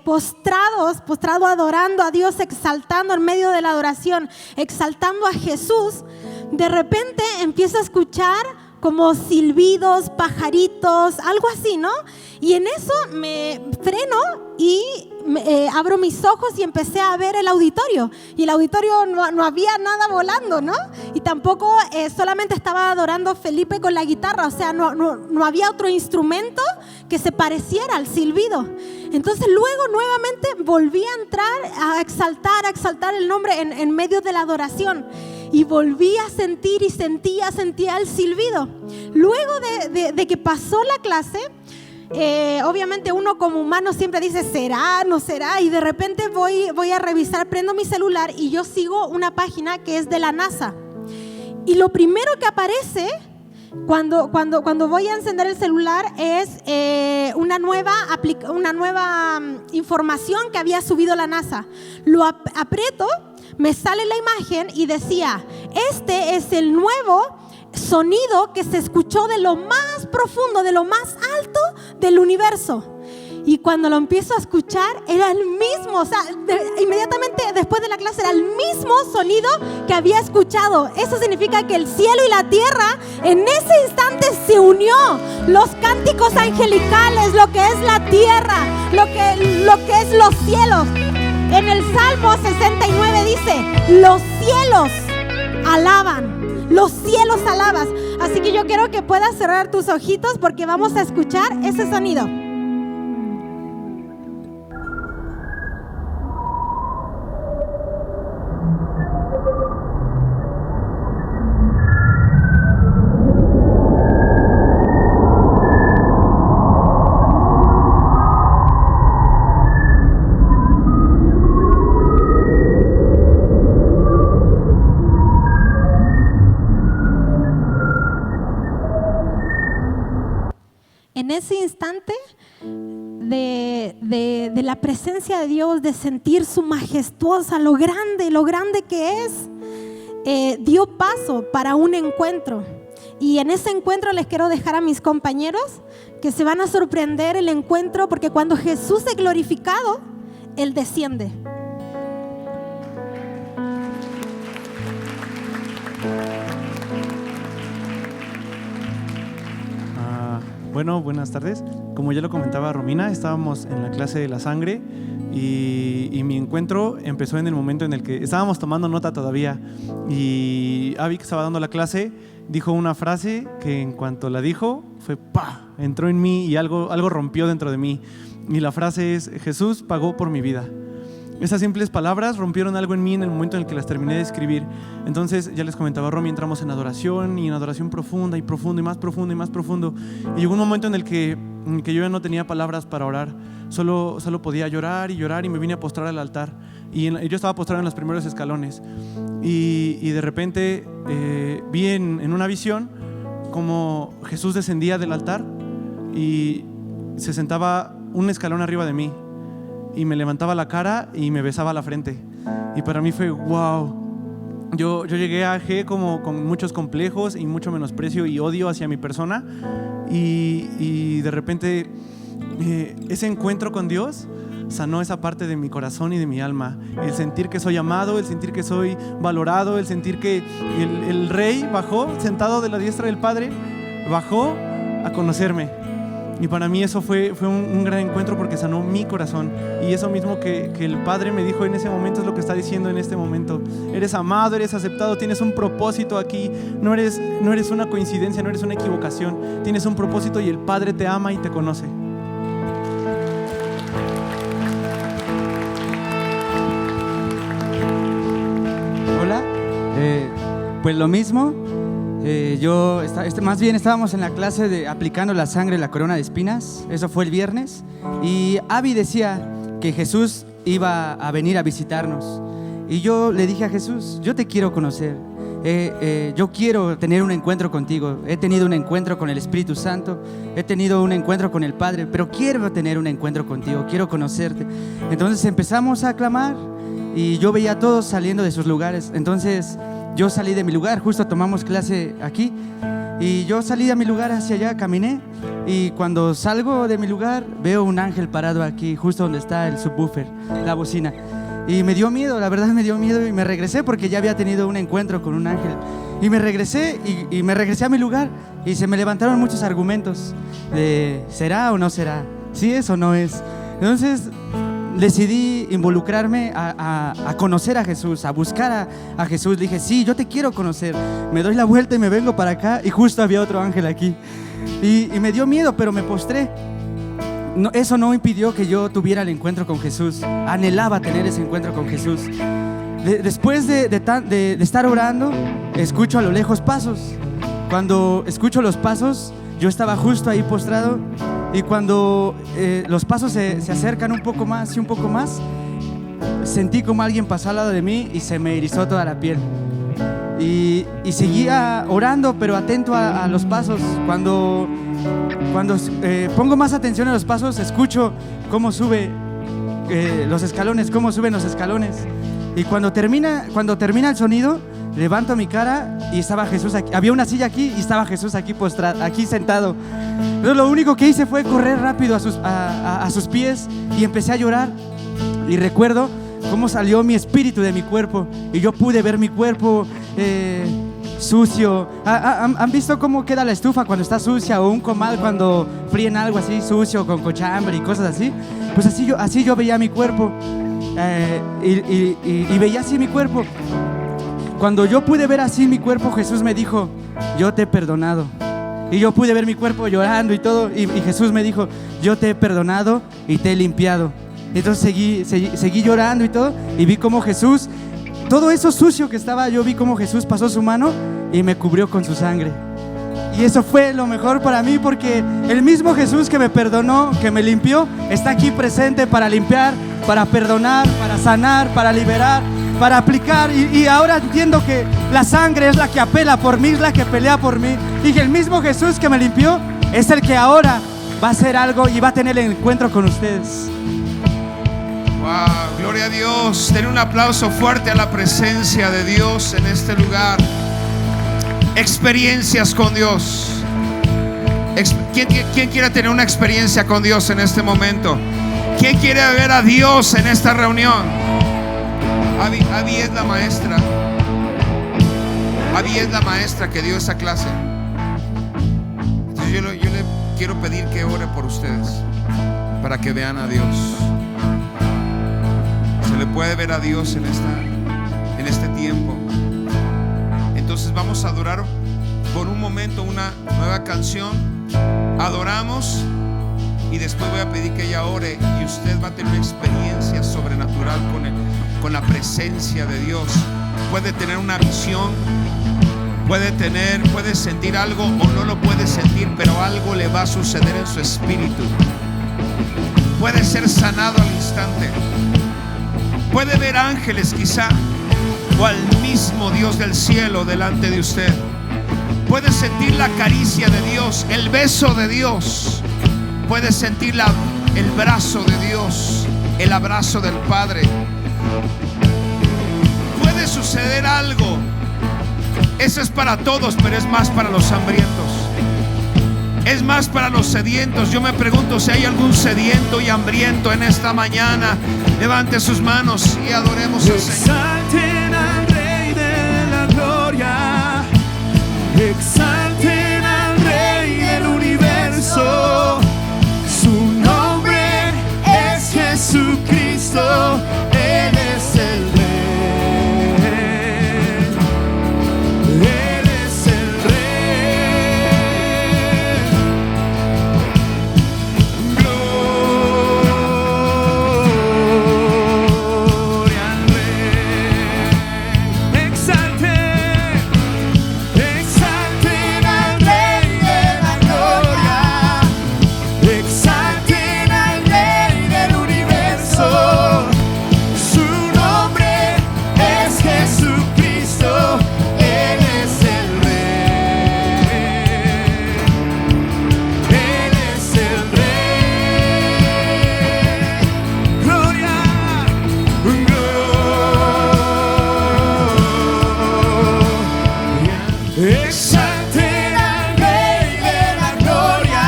postrados adorando a Dios, exaltando en medio de la adoración, exaltando a Jesús, de repente empiezo a escuchar como silbidos, pajaritos, algo así, ¿no? Y en eso me freno y abro mis ojos y empecé a ver el auditorio. Y el auditorio no había nada volando, ¿no? Y tampoco solamente estaba adorando Felipe con la guitarra. O sea, no había otro instrumento que se pareciera al silbido. Entonces luego nuevamente volví a entrar a exaltar el nombre en medio de la adoración. Y volví a sentir y sentía el silbido. Luego de que pasó la clase, obviamente uno como humano siempre dice, ¿será? ¿No será? Y de repente voy a revisar, prendo mi celular y yo sigo una página que es de la NASA. Y lo primero que aparece cuando voy a encender el celular es una nueva información que había subido la NASA. Lo aprieto, me sale la imagen y decía, este es el nuevo sonido que se escuchó de lo más profundo, de lo más alto del universo. Y cuando lo empiezo a escuchar, era el mismo, o sea, inmediatamente después de la clase era el mismo sonido que había escuchado. Eso significa que el cielo y la tierra en ese instante se unió. Los cánticos angelicales, lo que es la tierra, lo que es los cielos. En el Salmo 69 dice, los cielos alaban, los cielos alabas. Así que yo quiero que puedas cerrar tus ojitos porque vamos a escuchar ese sonido. En ese instante de la presencia de Dios, de sentir su majestuosa, lo grande que es, dio paso para un encuentro. Y en ese encuentro les quiero dejar a mis compañeros que se van a sorprender el encuentro, porque cuando Jesús es glorificado, Él desciende. Bueno, buenas tardes. Como ya lo comentaba Romina, estábamos en la clase de la sangre y mi encuentro empezó en el momento en el que estábamos tomando nota todavía, y Abby, que estaba dando la clase, dijo una frase que en cuanto la dijo fue ¡pah! Entró en mí y algo rompió dentro de mí, y la frase es: Jesús pagó por mi vida. esas simples palabras rompieron algo en mí en el momento en el que las terminé de escribir. Entonces, ya les comentaba a Romy, entramos en adoración y en adoración profunda y profunda y más profundo y más profundo. Y llegó un momento en el que yo ya no tenía palabras para orar. Solo podía llorar y llorar, y me vine a postrar al altar. Y yo estaba postrado en los primeros escalones. Y de repente vi en una visión como Jesús descendía del altar y se sentaba un escalón arriba de mí. Y me levantaba la cara y me besaba la frente. Y para mí fue wow. Yo llegué a G como con muchos complejos y mucho menosprecio y odio hacia mi persona. Y de repente ese encuentro con Dios sanó esa parte de mi corazón y de mi alma. El sentir que soy amado, el sentir que soy valorado, el sentir que el Rey bajó, sentado de la diestra del Padre, bajó a conocerme. Y para mí eso fue un gran encuentro porque sanó mi corazón. Y eso mismo que el Padre me dijo en ese momento es lo que está diciendo en este momento. Eres amado, eres aceptado, tienes un propósito aquí. No eres una coincidencia, no eres una equivocación. Tienes un propósito y el Padre te ama y te conoce. Hola, pues lo mismo. Más bien estábamos en la clase de aplicando la sangre, la corona de espinas. Eso fue el viernes. Y Abby decía que Jesús iba a venir a visitarnos. Y yo le dije a Jesús, yo te quiero conocer. Yo quiero tener un encuentro contigo. He tenido un encuentro con el Espíritu Santo, he tenido un encuentro con el Padre, pero quiero tener un encuentro contigo, quiero conocerte. Entonces empezamos a clamar y yo veía a todos saliendo de sus lugares. Entonces yo salí de mi lugar, justo tomamos clase aquí, y yo salí de mi lugar hacia allá, caminé, y cuando salgo de mi lugar veo un ángel parado aquí, justo donde está el subwoofer, la bocina, y me dio miedo, la verdad me dio miedo, y me regresé porque ya había tenido un encuentro con un ángel, y me regresé a mi lugar, y se me levantaron muchos argumentos de ¿será o no será? ¿Sí es o no es? Entonces decidí involucrarme a conocer a Jesús, a buscar a Jesús. Le dije, sí, yo te quiero conocer. Me doy la vuelta y me vengo para acá, y justo había otro ángel aquí. Y me dio miedo, pero me postré. No, eso no impidió que yo tuviera el encuentro con Jesús. Anhelaba tener ese encuentro con Jesús. Después de estar orando, escucho a lo lejos pasos. Cuando escucho los pasos, yo estaba justo ahí postrado. Y cuando los pasos se acercan un poco más y un poco más, sentí como alguien pasó al lado de mí y se me erizó toda la piel. Y seguía orando, pero atento a los pasos. Cuando pongo más atención a los pasos, escucho cómo sube los escalones, cómo suben los escalones. Y cuando termina el sonido, levanto mi cara y estaba Jesús aquí. Había una silla aquí y estaba Jesús aquí postrado, aquí sentado. Entonces lo único que hice fue correr rápido a sus pies y empecé a llorar. Y recuerdo cómo salió mi espíritu de mi cuerpo y yo pude ver mi cuerpo sucio. ¿Han visto cómo queda la estufa cuando está sucia, o un comal cuando fríen algo así sucio con cochambre y cosas así? Pues así yo veía mi cuerpo. Y veía así mi cuerpo. Cuando yo pude ver así mi cuerpo, Jesús me dijo, yo te he perdonado. Y yo pude ver mi cuerpo llorando y todo, y Jesús me dijo, yo te he perdonado y te he limpiado. Entonces seguí llorando y todo, y vi cómo Jesús, todo eso sucio que estaba, yo vi cómo Jesús pasó su mano y me cubrió con su sangre. Y eso fue lo mejor para mí, porque el mismo Jesús que me perdonó, que me limpió, está aquí presente para limpiar, para perdonar, para sanar, para liberar, para aplicar. Y ahora entiendo que la sangre es la que apela por mí, es la que pelea por mí, y que el mismo Jesús que me limpió es el que ahora va a hacer algo y va a tener el encuentro con ustedes. Wow, gloria a Dios. Den un aplauso fuerte a la presencia de Dios en este lugar. Experiencias con Dios. ¿Quién quiere tener una experiencia con Dios en este momento? ¿Quién quiere ver a Dios en esta reunión? Abby es la maestra. Abby es la maestra que dio esa clase. Entonces yo le quiero pedir que ore por ustedes, para que vean a Dios. Se le puede ver a Dios en este tiempo. Entonces vamos a adorar por un momento una nueva canción. Adoramos y después voy a pedir que ella ore y usted va a tener una experiencia sobrenatural con la presencia de Dios. Puede tener una visión, puede sentir algo o no lo puede sentir, pero algo le va a suceder en su espíritu. Puede ser sanado al instante. Puede ver ángeles quizá, o al mismo Dios del cielo delante de usted. Puede sentir la caricia de Dios, el beso de Dios. Puede sentir el brazo de Dios, el abrazo del Padre. Puede suceder algo. Eso es para todos, pero es más para los hambrientos. Es más para los sedientos. Yo me pregunto si hay algún sediento y hambriento en esta mañana. Levante sus manos y adoremos al Señor. Exalten al Rey de la Gloria. Exalten al Rey del universo. Su nombre es Jesucristo. Él es el Rey. Él es el Rey. Gloria al Rey. Exalten, exalten al Rey de la Gloria. Exalten al Rey del universo. Su nombre es Jesucristo. Él es el Rey. Él es el Rey. Gloria, gloria. Exalten al Rey de la Gloria.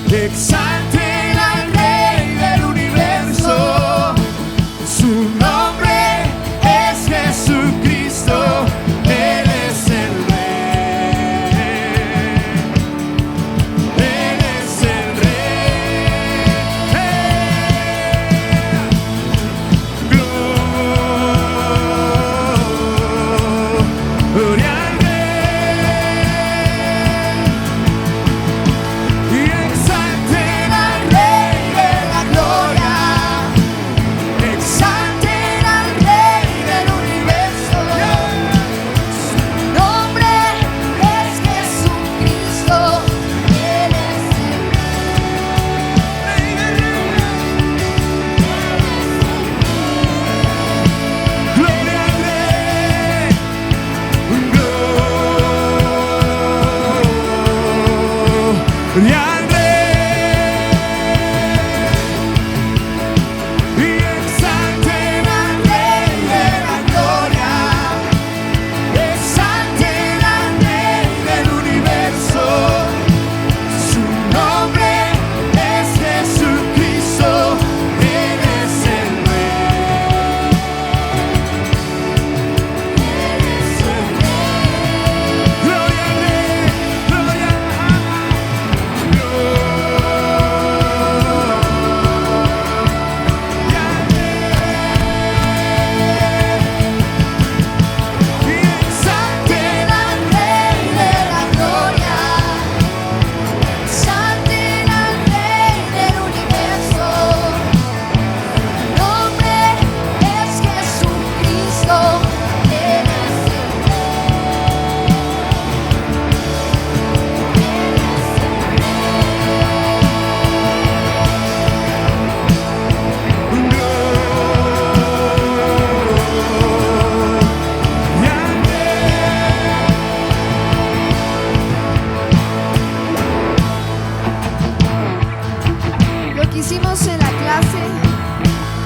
Exalten al Rey del universo. Su nombre es Jesucristo. Él es el Rey. Él es el Rey. Gloria al Rey. Y exalten al Rey de la Gloria. Exalten al Rey del universo. Su nombre es Jesucristo. Él es el Rey. Gloria al Rey. Gloria al Rey. Y exalten al Rey de la Gloria. Exalten al Rey del universo. Su nombre es Jesucristo. Él es el Rey. Él es el Rey. Gloria al Rey. Gloria al Rey. Y exalten al Rey de la Gloria. Exalten al Rey del universo. Su nombre es Jesucristo. Él es el Lo que hicimos en la clase,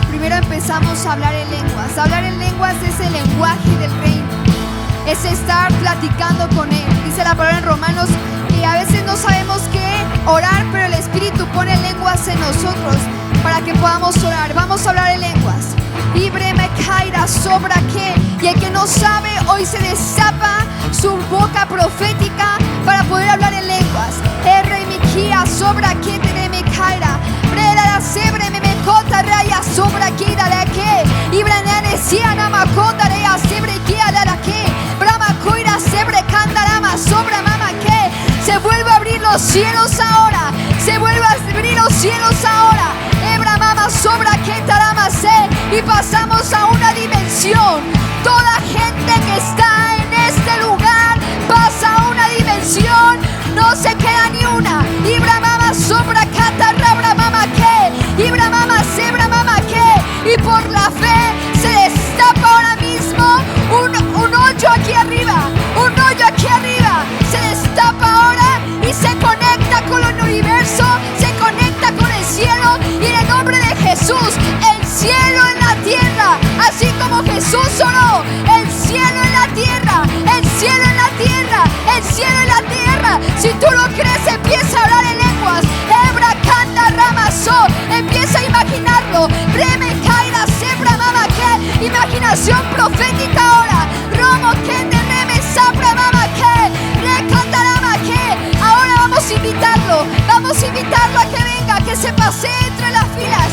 primero empezamos a hablar en lenguas. Hablar en lenguas es el lenguaje del reino. Es estar platicando con Él. Dice la palabra en Romanos que a veces no sabemos qué orar, pero el Espíritu pone lenguas en nosotros para que podamos orar. Vamos a hablar en lenguas. Libre me caerá sobre qué. Y el que no sabe, hoy se destapa su boca profética para poder hablar en lenguas. R mi kia sobre qué te me caerá. Brera la sebre me cota raya sobre aquí la que. Ibranane siana macota rea sebre kia la que. Brahma coira sebre candarama sobre mama que. Se vuelve a abrir los cielos ahora. Se vuelve a abrir los cielos ahora. Ebramama sobra que taramase. Y pasamos a una dimensión. Toda gente que está en este lugar pasa a una dimensión. No se queda ni una. Ibramama sobra catarrabramama que. Ibramama sebramama que. Y por la fe se destapa ahora mismo un hoyo aquí arriba. Un hoyo aquí arriba. Se destapa ahora y se conecta con el universo. Se conecta con el cielo. Y en el nombre de Jesús, el cielo en la tierra. Así como Jesús oró, el cielo en la tierra. El cielo en la tierra. El cielo en la tierra. Si tú lo crees, empieza a hablar en lenguas. Ebra canta ramazo. Empieza a imaginarlo. Reme caira sebra mama que. Imaginación profética ahora. Romo que te reme sabra mama que. Recantarama que. Ahora vamos a invitarlo. Vamos a invitarlo a que venga, que se pasee entre las filas.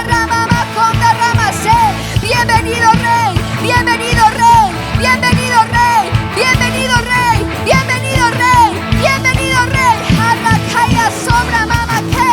Ramama conda ramase. Bienvenido Rey. Bienvenido Rey. Bienvenido Rey. Bienvenido Rey. Bienvenido Rey. Bienvenido Rey. Arracaya sobra mama que.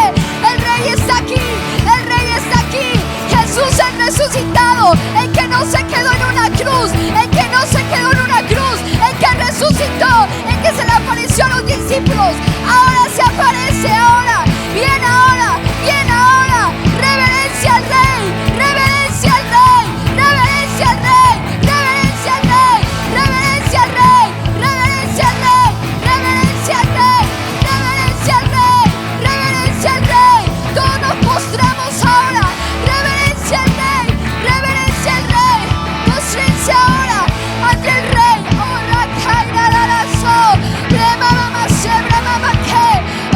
El Rey está aquí. El Rey está aquí. Jesús el resucitado. El que no se quedó en una cruz. El que no se quedó en una cruz. El que resucitó. El que se le apareció a los discípulos. Ahora se aparece. Ahora. Bien ahora. Bien ahora. Reverencia al Rey. Reverencia al Rey. Reverencia al Rey. Reverencia al Rey. Reverencia al Rey. Reverencia al Rey. Reverencia al Rey. Reverencia al Rey. Reverencia al Rey. Todos nos postramos ahora. Reverencia al Rey. Reverencia al Rey. Postrense ahora ante el Rey. Ora caira rarazo. Brema mama sebra mama que.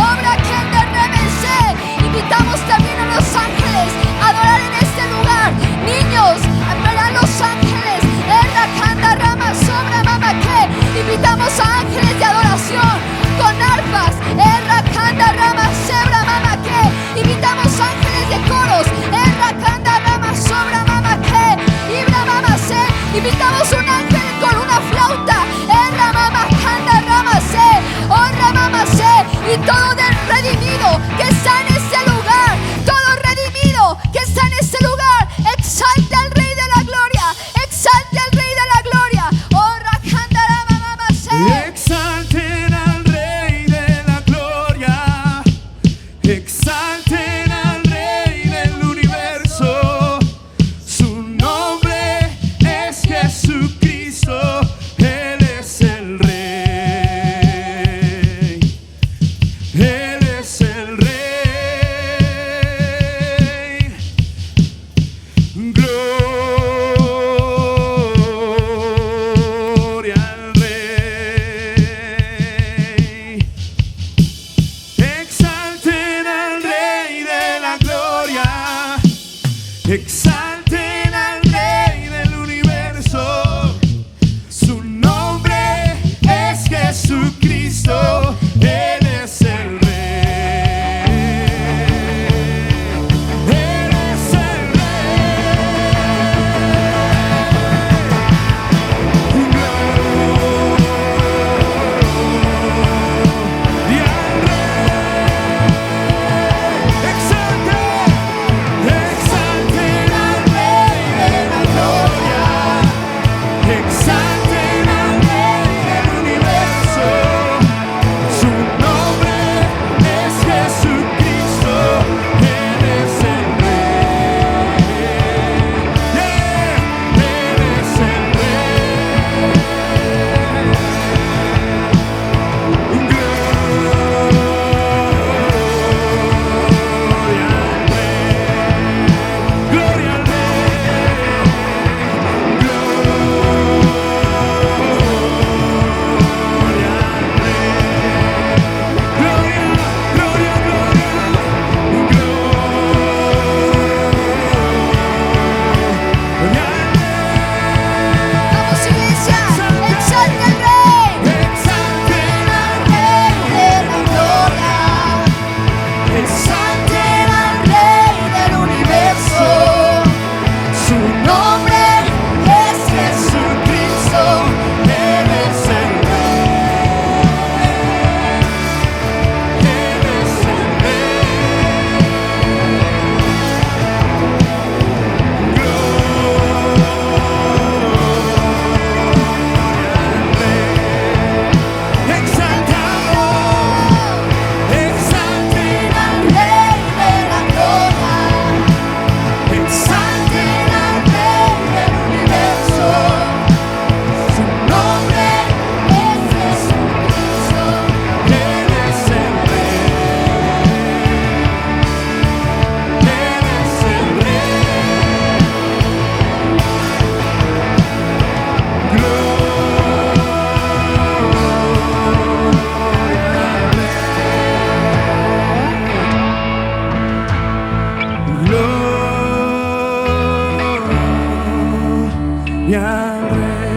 Obra que te remese. Invitamos también a los ángeles a adorar en este lugar. Niños, verán los ángeles. Erra canta rama sobra mama que. Invitamos a ángeles de adoración con arpas. Erra canta rama sebra mama que. Invitamos ángeles de coros. Erra canta rama sobra mama que. Ibra mama se. Invitamos un ángel con una flauta. Erra mama canta rama se. Orra mama se. Y todo del redimido que está en este lugar. Todo redimido que está en este lugar. Exalte al Rey de la gloria. Exalte al Rey de la gloria. Orra canta rama mama se. Exalten al Rey de la gloria, exalten al Rey del universo, su nombre es Jesucristo, Él es el Rey, Él es el Rey. Gloria al Rey. Exalten al Rey de la gloria. Exalten al Rey del universo. Su nombre es Jesucristo. Él es el Rey. Él es el Exalten al Rey de la gloria. Exalten al Rey del universo. Su nombre es Jesucristo. Él es el Rey. Él es el Rey. Gloria al Rey. Gloria al Rey. Gloria, gloria, gloria. Vamos iglesia. Exalte al Rey. Exalten al Rey de la gloria. Exalten al Rey del universo. su Nombre es Jesucristo. Él es el Rey. Él es el Rey. y al Rey.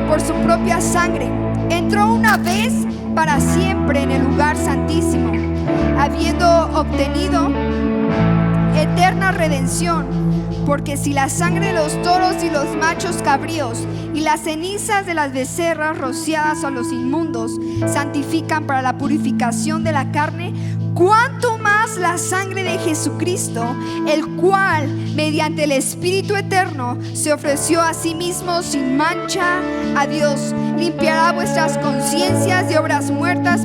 Por su propia sangre, entró una vez para siempre en el lugar santísimo, habiendo obtenido eterna redención. Porque si la sangre de los toros y los machos cabríos y las cenizas de las becerras rociadas a los inmundos santifican para la purificación de la carne, cuánto más la sangre de Jesucristo, el cual mediante el Espíritu eterno se ofreció a sí mismo sin mancha a Dios, limpiará vuestras conciencias de obras muertas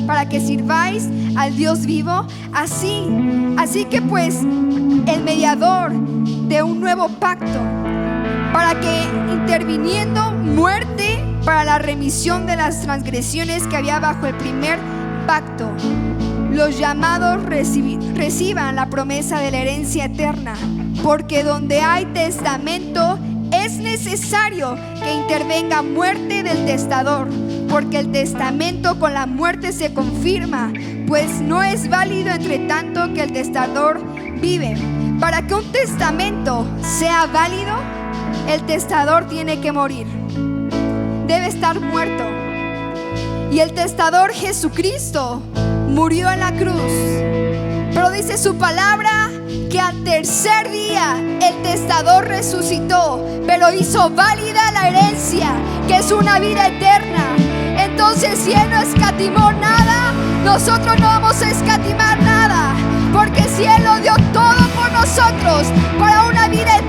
para que sirváis al Dios vivo. Así que pues el mediador de un nuevo pacto, para que interviniendo muerte para la remisión de las transgresiones que había bajo el primer pacto, los llamados reciban la promesa de la herencia eterna. Porque donde hay testamento es necesario que intervenga muerte del testador, porque el testamento con la muerte se confirma, pues no es válido entre tanto que el testador vive. Para que un testamento sea válido, el testador tiene que morir, debe estar muerto. Y el testador Jesucristo murió en la cruz, pero dice su palabra que al tercer día el testador resucitó, pero hizo válida la herencia, que es una vida eterna. Entonces, si Él no escatimó nada, nosotros no vamos a escatimar nada, porque si Él lo dio todo por nosotros para una vida eterna,